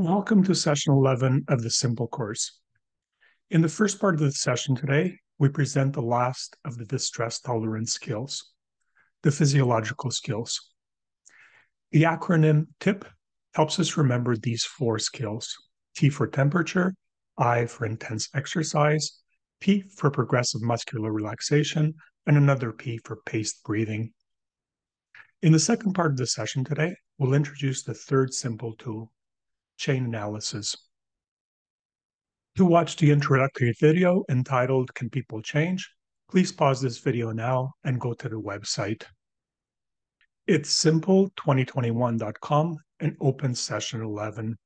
Welcome to session 11 of the Simple course. In the first part of the session today, we present the last of the distress tolerance skills, the physiological skills. The acronym TIP helps us remember these four skills: T for temperature, I for intense exercise, P for progressive muscular relaxation, and another P for paced breathing. In the second part of the session today, we'll introduce the third simple tool, chain analysis. To watch the introductory video entitled Can People Change? Please pause this video now and go to the website. It's simple2021.com and open session 11.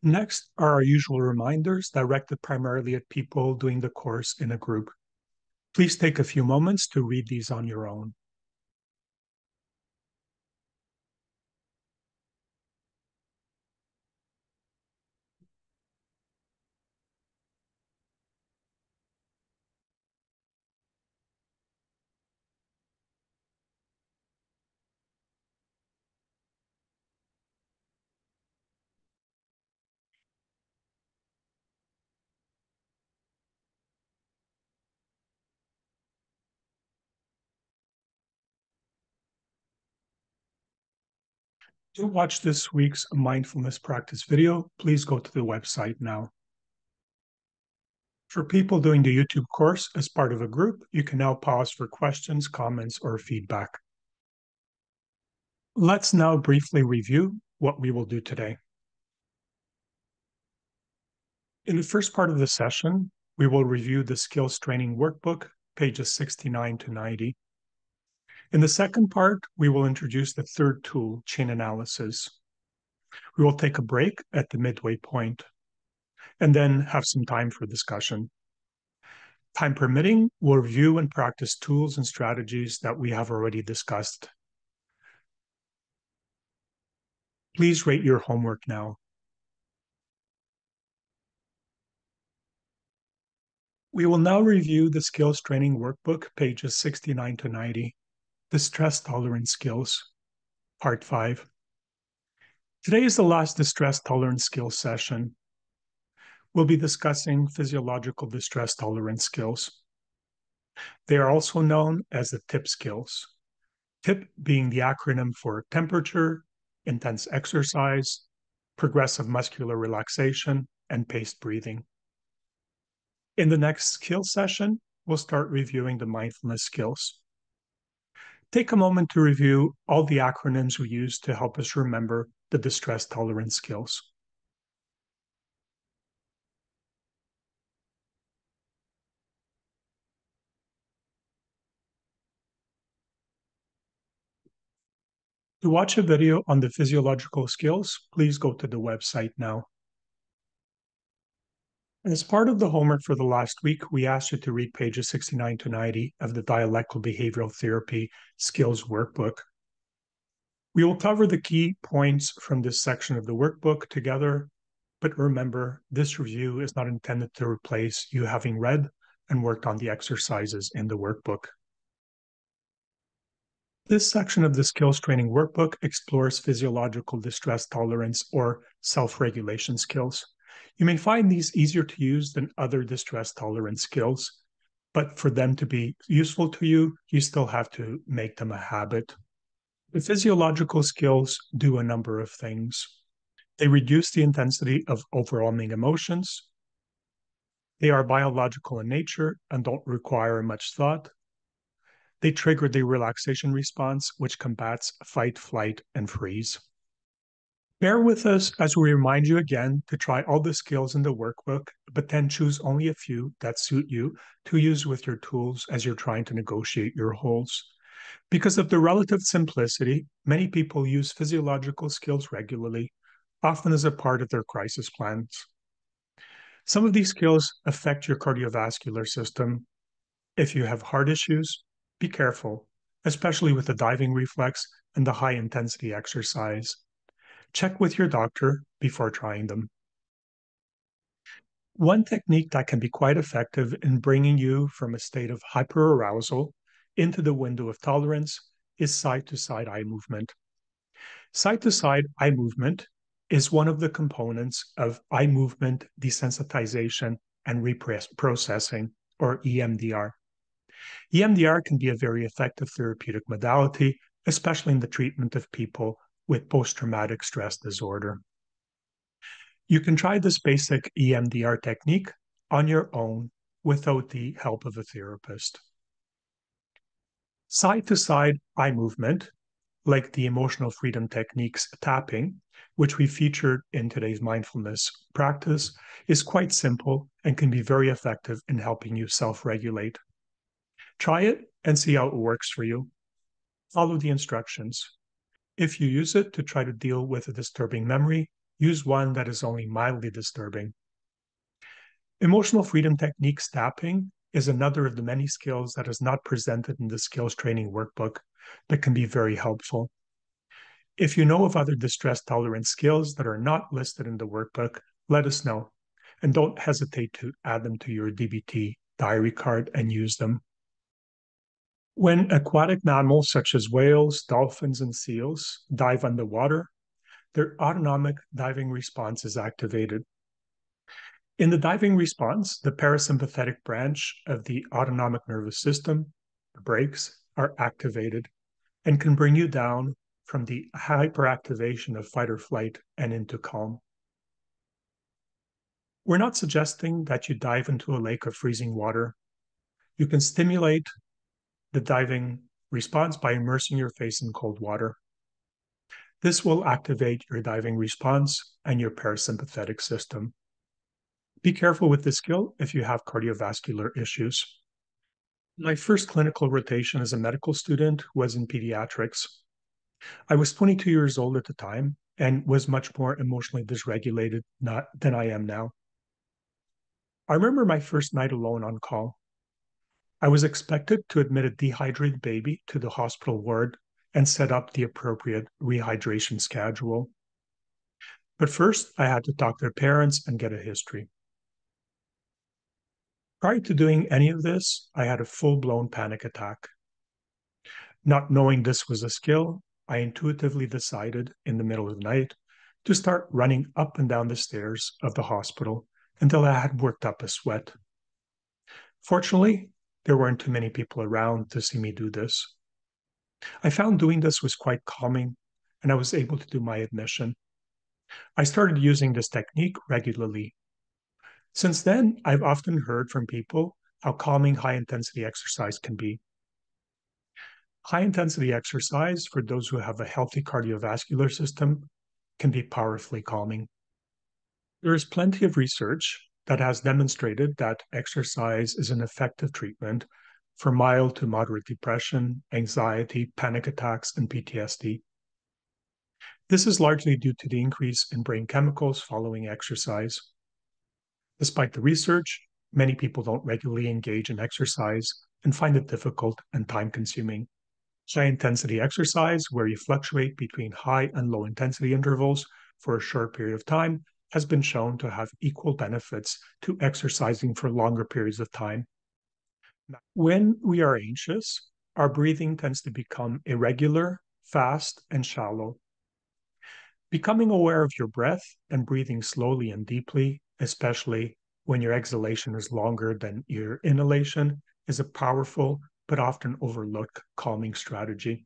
Next are our usual reminders directed primarily at people doing the course in a group. Please take a few moments to read these on your own. To watch this week's mindfulness practice video, please go to the website now. For people doing the YouTube course as part of a group, you can now pause for questions, comments, or feedback. Let's now briefly review what we will do today. In the first part of the session, we will review the skills training workbook, pages 69 to 90. In the second part, we will introduce the third tool, chain analysis. We will take a break at the midway point and then have some time for discussion. Time permitting, we'll review and practice tools and strategies that we have already discussed. Please rate your homework now. We will now review the skills training workbook, pages 69 to 90, the stress tolerance skills, part 5. Today is the last distress tolerance skills session. We'll be discussing physiological distress tolerance skills. They are also known as the TIP skills. TIP being the acronym for temperature, intense exercise, progressive muscular relaxation, and paced breathing. In the next skill session, we'll start reviewing the mindfulness skills. Take a moment to review all the acronyms we use to help us remember the distress tolerance skills. To watch a video on the physiological skills, please go to the website now. As part of the homework for the last week, we asked you to read pages 69 to 90 of the Dialectical Behavioral Therapy Skills Workbook. We will cover the key points from this section of the workbook together, but remember, this review is not intended to replace you having read and worked on the exercises in the workbook. This section of the skills training workbook explores physiological distress tolerance or self-regulation skills. You may find these easier to use than other distress tolerance skills, but for them to be useful to you, you still have to make them a habit. The physiological skills do a number of things. They reduce the intensity of overwhelming emotions. They are biological in nature and don't require much thought. They trigger the relaxation response, which combats fight, flight, and freeze. Bear with us as we remind you again to try all the skills in the workbook, but then choose only a few that suit you to use with your tools as you're trying to negotiate your holds. Because of the relative simplicity, many people use physiological skills regularly, often as a part of their crisis plans. Some of these skills affect your cardiovascular system. If you have heart issues, be careful, especially with the diving reflex and the high-intensity exercise. Check with your doctor before trying them. One technique that can be quite effective in bringing you from a state of hyperarousal into the window of tolerance is side-to-side eye movement. Side-to-side eye movement is one of the components of eye movement desensitization and reprocessing, or EMDR. EMDR can be a very effective therapeutic modality, especially in the treatment of people with post-traumatic stress disorder. You can try this basic EMDR technique on your own without the help of a therapist. Side-to-side eye movement, like the emotional freedom techniques tapping, which we featured in today's mindfulness practice, is quite simple and can be very effective in helping you self-regulate. Try it and see how it works for you. Follow the instructions. If you use it to try to deal with a disturbing memory, use one that is only mildly disturbing. Emotional freedom techniques tapping is another of the many skills that is not presented in the skills training workbook that can be very helpful. If you know of other distress tolerance skills that are not listed in the workbook, let us know, and don't hesitate to add them to your DBT diary card and use them. When aquatic mammals such as whales, dolphins, and seals dive underwater, their autonomic diving response is activated. In the diving response, the parasympathetic branch of the autonomic nervous system, the brakes, are activated and can bring you down from the hyperactivation of fight or flight and into calm. We're not suggesting that you dive into a lake of freezing water. You can stimulate the diving response by immersing your face in cold water. This will activate your diving response and your parasympathetic system. Be careful with this skill if you have cardiovascular issues. My first clinical rotation as a medical student was in pediatrics. I was 22 years old at the time and was much more emotionally dysregulated than I am now. I remember my first night alone on call. I was expected to admit a dehydrated baby to the hospital ward and set up the appropriate rehydration schedule. But first, I had to talk to their parents and get a history. Prior to doing any of this, I had a full-blown panic attack. Not knowing this was a skill, I intuitively decided in the middle of the night to start running up and down the stairs of the hospital until I had worked up a sweat. Fortunately, there weren't too many people around to see me do this. I found doing this was quite calming, and I was able to do my admission. I started using this technique regularly. Since then, I've often heard from people how calming high-intensity exercise can be. High-intensity exercise, for those who have a healthy cardiovascular system, can be powerfully calming. There is plenty of research that has demonstrated that exercise is an effective treatment for mild to moderate depression, anxiety, panic attacks, and PTSD. This is largely due to the increase in brain chemicals following exercise. Despite the research, many people don't regularly engage in exercise and find it difficult and time-consuming. High-intensity exercise, where you fluctuate between high and low-intensity intervals for a short period of time, has been shown to have equal benefits to exercising for longer periods of time. When we are anxious, our breathing tends to become irregular, fast, and shallow. Becoming aware of your breath and breathing slowly and deeply, especially when your exhalation is longer than your inhalation, is a powerful but often overlooked calming strategy.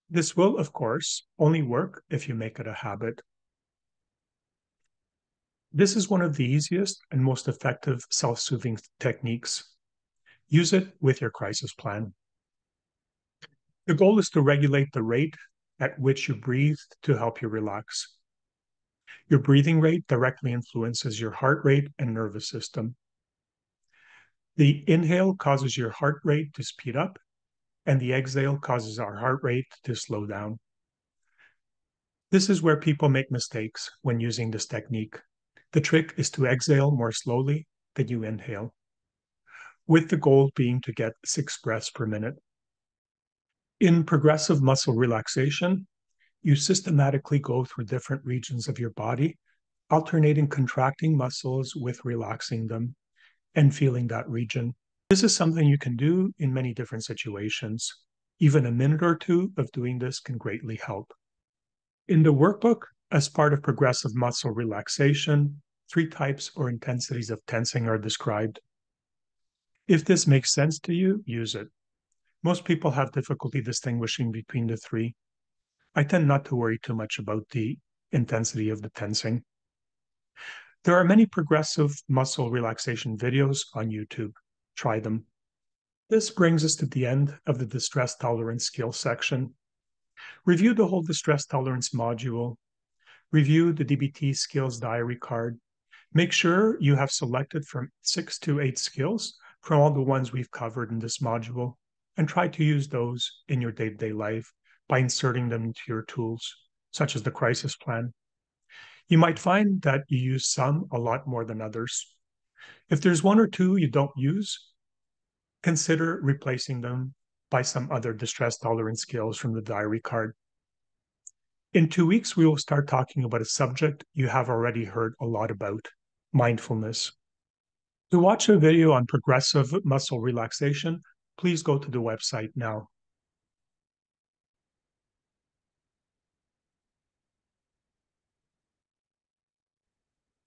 This will, of course, only work if you make it a habit. This is one of the easiest and most effective self-soothing techniques. Use it with your crisis plan. The goal is to regulate the rate at which you breathe to help you relax. Your breathing rate directly influences your heart rate and nervous system. The inhale causes your heart rate to speed up, and the exhale causes our heart rate to slow down. This is where people make mistakes when using this technique. The trick is to exhale more slowly than you inhale, with the goal being to get 6 breaths per minute. In progressive muscle relaxation, you systematically go through different regions of your body, alternating contracting muscles with relaxing them and feeling that region. This is something you can do in many different situations. Even a minute or two of doing this can greatly help. In the workbook, as part of progressive muscle relaxation, 3 types or intensities of tensing are described. If this makes sense to you, use it. Most people have difficulty distinguishing between the 3. I tend not to worry too much about the intensity of the tensing. There are many progressive muscle relaxation videos on YouTube. Try them. This brings us to the end of the distress tolerance skills section. Review the whole distress tolerance module. Review the DBT skills diary card. Make sure you have selected from 6 to 8 skills from all the ones we've covered in this module, and try to use those in your day-to-day life by inserting them into your tools, such as the crisis plan. You might find that you use some a lot more than others. If there's 1 or 2 you don't use, consider replacing them by some other distress tolerance skills from the diary card. In 2 weeks, we will start talking about a subject you have already heard a lot about: mindfulness. To watch a video on progressive muscle relaxation, please go to the website now.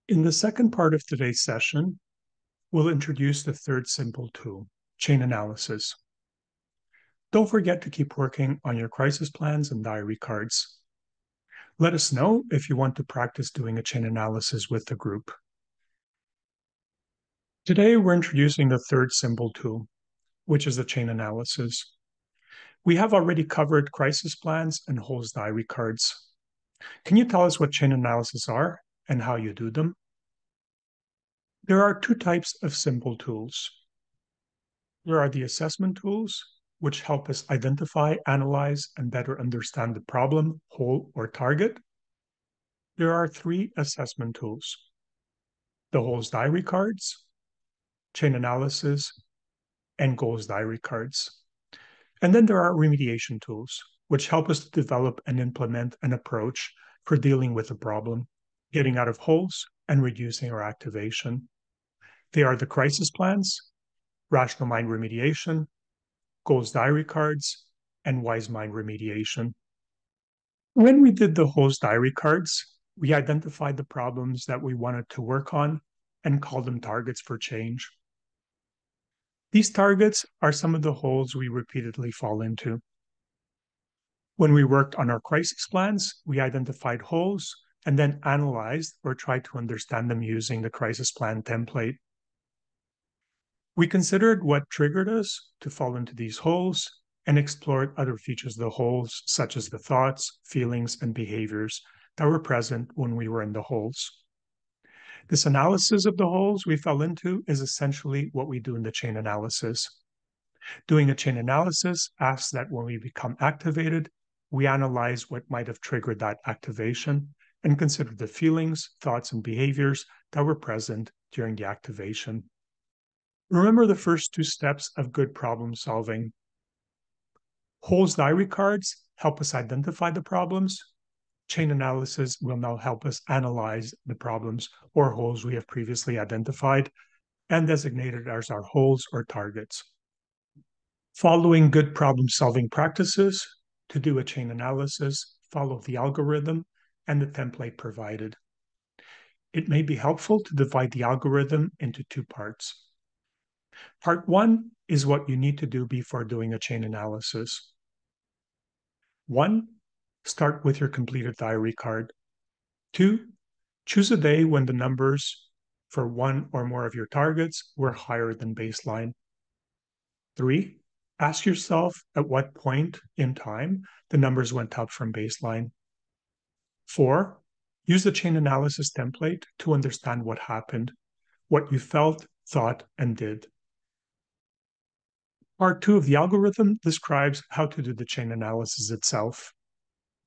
In the second part of today's session, we'll introduce the third simple tool, chain analysis. Don't forget to keep working on your crisis plans and diary cards. Let us know if you want to practice doing a chain analysis with the group. Today, we're introducing the third simple tool, which is the chain analysis. We have already covered crisis plans and Hole's diary cards. Can you tell us what chain analysis are and how you do them? There are 2 types of simple tools. There are the assessment tools, which help us identify, analyze, and better understand the problem, hole, or target. There are 3 assessment tools: the Hole's diary cards, chain analysis, and goals diary cards. And then there are remediation tools, which help us to develop and implement an approach for dealing with a problem, getting out of holes, and reducing our activation. They are the crisis plans, rational mind remediation, goals diary cards, and wise mind remediation. When we did the holes diary cards, we identified the problems that we wanted to work on and called them targets for change. These targets are some of the holes we repeatedly fall into. When we worked on our crisis plans, we identified holes and then analyzed or tried to understand them using the crisis plan template. We considered what triggered us to fall into these holes and explored other features of the holes, such as the thoughts, feelings, and behaviors that were present when we were in the holes. This analysis of the holes we fell into is essentially what we do in the chain analysis. Doing a chain analysis asks that when we become activated, we analyze what might have triggered that activation and consider the feelings, thoughts, and behaviors that were present during the activation. Remember the first 2 steps of good problem solving. Hole's diary cards help us identify the problems. Chain analysis will now help us analyze the problems or holes we have previously identified and designated as our holes or targets. Following good problem-solving practices, to do a chain analysis, follow the algorithm and the template provided. It may be helpful to divide the algorithm into 2 parts. Part 1 is what you need to do before doing a chain analysis. 1. Start with your completed diary card. 2. Choose a day when the numbers for 1 or more of your targets were higher than baseline. 3. Ask yourself at what point in time the numbers went up from baseline. 4. Use the chain analysis template to understand what happened, what you felt, thought, and did. Part 2 of the algorithm describes how to do the chain analysis itself.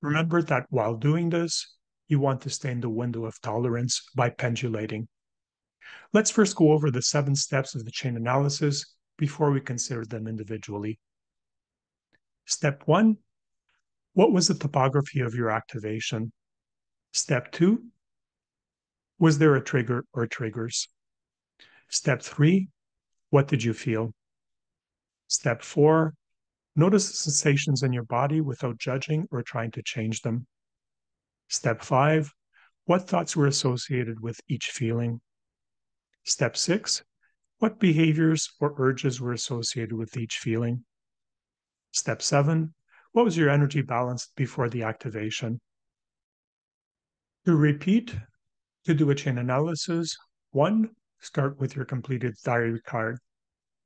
Remember that while doing this, you want to stay in the window of tolerance by pendulating. Let's first go over the 7 steps of the chain analysis before we consider them individually. Step 1, what was the topography of your activation? Step 2, was there a trigger or triggers? Step 3, what did you feel? Step 4, notice the sensations in your body without judging or trying to change them. Step 5, what thoughts were associated with each feeling? Step 6, what behaviors or urges were associated with each feeling? Step 7, what was your energy balance before the activation? To repeat, to do a chain analysis, 1, start with your completed diary card.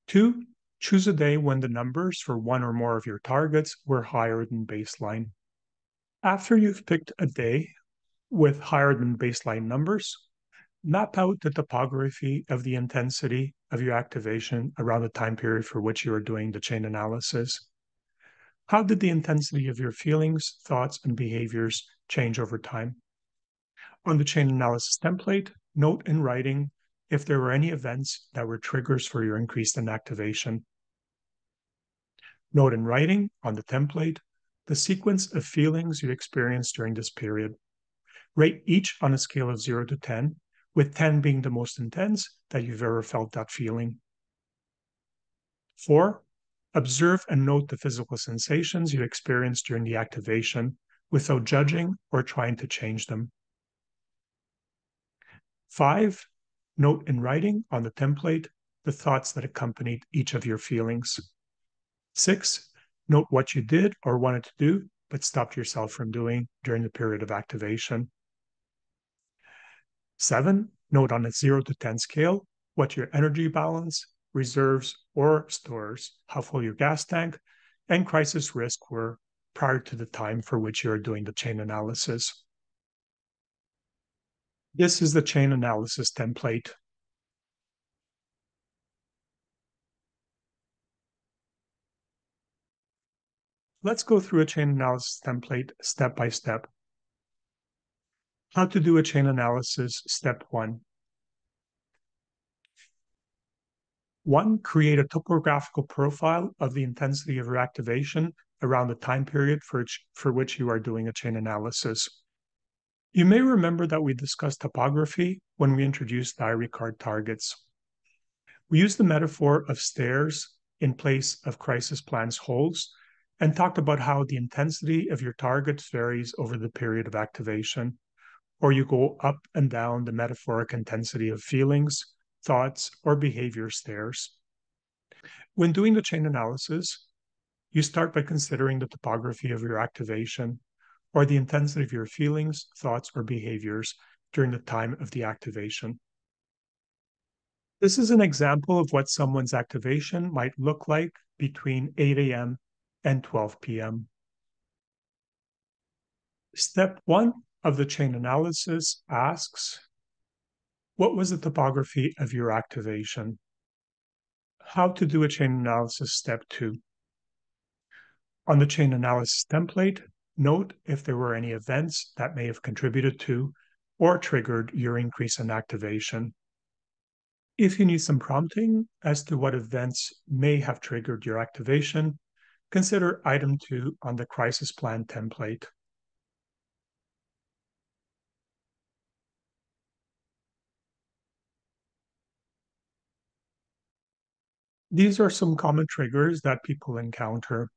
2, choose a day when the numbers for one or more of your targets were higher than baseline. After you've picked a day with higher than baseline numbers, map out the topography of the intensity of your activation around the time period for which you are doing the chain analysis. How did the intensity of your feelings, thoughts, and behaviors change over time? On the chain analysis template, note in writing if there were any events that were triggers for your increased in activation. Note in writing on the template the sequence of feelings you experienced during this period. Rate each on a scale of 0 to 10, with 10 being the most intense that you've ever felt that feeling. 4. Observe and note the physical sensations you experienced during the activation without judging or trying to change them. 5. Note in writing on the template the thoughts that accompanied each of your feelings. 6. Note what you did or wanted to do but stopped yourself from doing during the period of activation. 7. Note on a 0 to 10 scale what your energy balance, reserves, or stores, how full your gas tank, and crisis risk were prior to the time for which you are doing the chain analysis. This is the chain analysis template. Let's go through a chain analysis template step by step. How to do a chain analysis, step 1. 1. Create a topographical profile of the intensity of your activation around the time period for which you are doing a chain analysis. You may remember that we discussed topography when we introduced diary card targets. We used the metaphor of stairs in place of crisis plans holes and talked about how the intensity of your targets varies over the period of activation, or you go up and down the metaphoric intensity of feelings, thoughts, or behavior stairs. When doing the chain analysis, you start by considering the topography of your activation, or the intensity of your feelings, thoughts, or behaviors during the time of the activation. This is an example of what someone's activation might look like between 8 a.m. and 12 p.m. Step 1 of the chain analysis asks, what was the topography of your activation? How to do a chain analysis, step 2. On the chain analysis template, note if there were any events that may have contributed to or triggered your increase in activation. If you need some prompting as to what events may have triggered your activation, consider item 2 on the crisis plan template. These are some common triggers that people encounter.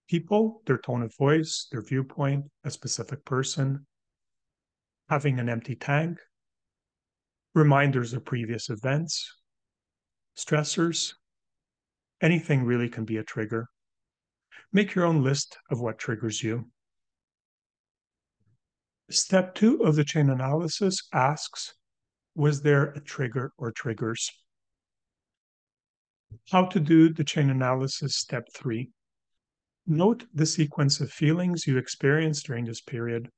People, their tone of voice, their viewpoint, a specific person, having an empty tank, reminders of previous events, stressors. Anything really can be a trigger. Make your own list of what triggers you. Step 2 of the chain analysis asks, was there a trigger or triggers? How to do the chain analysis, step 3. Note the sequence of feelings you experienced during this period.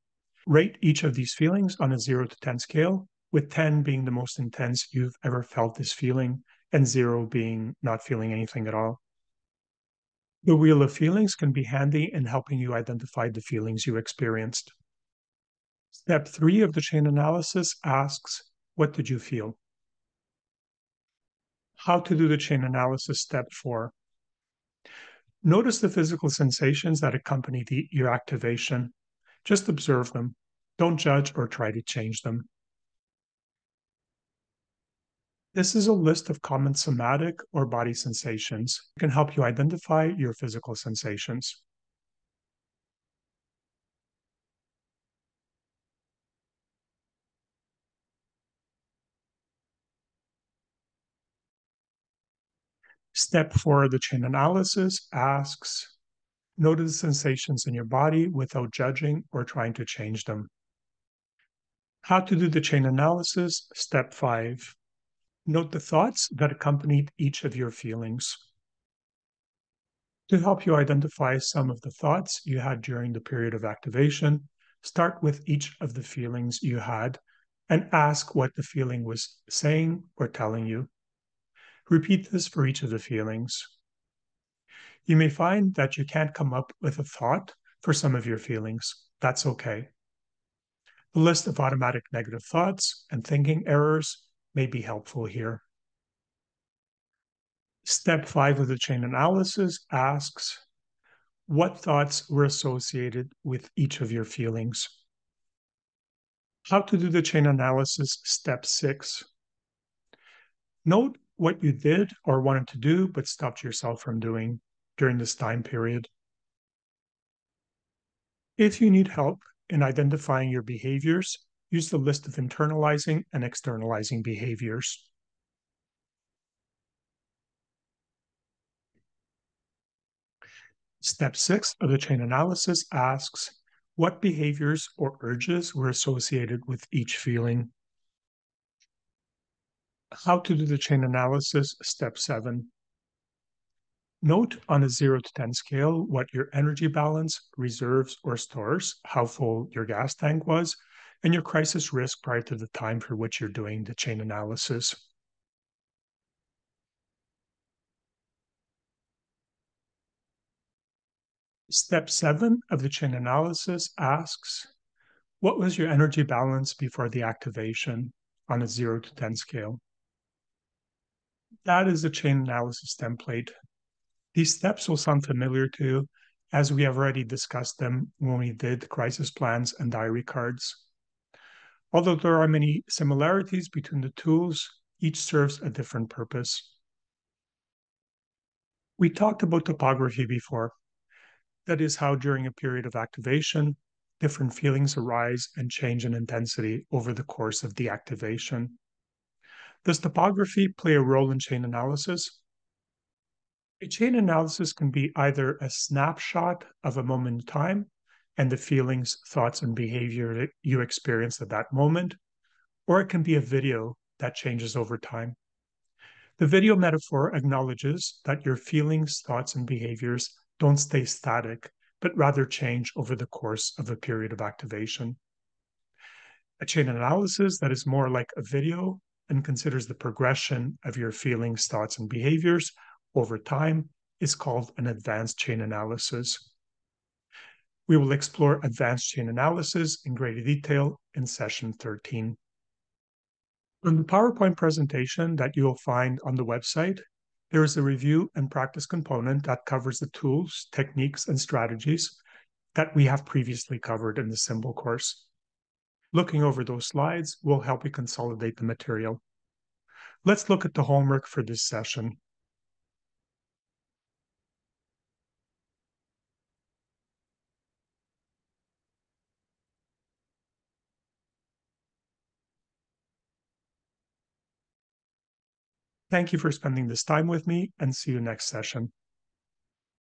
Rate each of these feelings on a 0 to 10 scale, with 10 being the most intense you've ever felt this feeling, and 0 being not feeling anything at all. The wheel of feelings can be handy in helping you identify the feelings you experienced. Step 3 of the chain analysis asks, what did you feel? How to do the chain analysis, step 4. Notice the physical sensations that accompany your activation. Just observe them. Don't judge or try to change them. This is a list of common somatic or body sensations. It can help you identify your physical sensations. Step 4 of the chain analysis asks, notice the sensations in your body without judging or trying to change them. How to do the chain analysis. Step 5. Note the thoughts that accompanied each of your feelings. To help you identify some of the thoughts you had during the period of activation, start with each of the feelings you had and ask what the feeling was saying or telling you. Repeat this for each of the feelings. You may find that you can't come up with a thought for some of your feelings. That's okay. The list of automatic negative thoughts and thinking errors may be helpful here. Step 5 of the chain analysis asks, what thoughts were associated with each of your feelings? How to do the chain analysis. Step 6. Note what you did or wanted to do but stopped yourself from doing during this time period. If you need help in identifying your behaviors, use the list of internalizing and externalizing behaviors. Step 6 of the chain analysis asks, what behaviors or urges were associated with each feeling? How to do the chain analysis. Step 7. Note on a 0 to 10 scale what your energy balance, reserves, or stores, how full your gas tank was, and your crisis risk prior to the time for which you're doing the chain analysis. Step 7 of the chain analysis asks, what was your energy balance before the activation on a 0 to 10 scale? That is the chain analysis template. These steps will sound familiar to you, as we have already discussed them when we did crisis plans and diary cards. Although there are many similarities between the tools, each serves a different purpose. We talked about topography before. That is how during a period of activation, different feelings arise and change in intensity over the course of the activation. Does topography play a role in chain analysis? A chain analysis can be either a snapshot of a moment in time and the feelings, thoughts, and behavior that you experienced at that moment, or it can be a video that changes over time. The video metaphor acknowledges that your feelings, thoughts, and behaviors don't stay static, but rather change over the course of a period of activation. A chain analysis that is more like a video and considers the progression of your feelings, thoughts, and behaviors over time is called an advanced chain analysis. We will explore advanced chain analysis in greater detail in session 13. On the PowerPoint presentation that you will find on the website, there is a review and practice component that covers the tools, techniques, and strategies that we have previously covered in the symbol course. Looking over those slides will help you consolidate the material. Let's look at the homework for this session. Thank you for spending this time with me, and see you next session.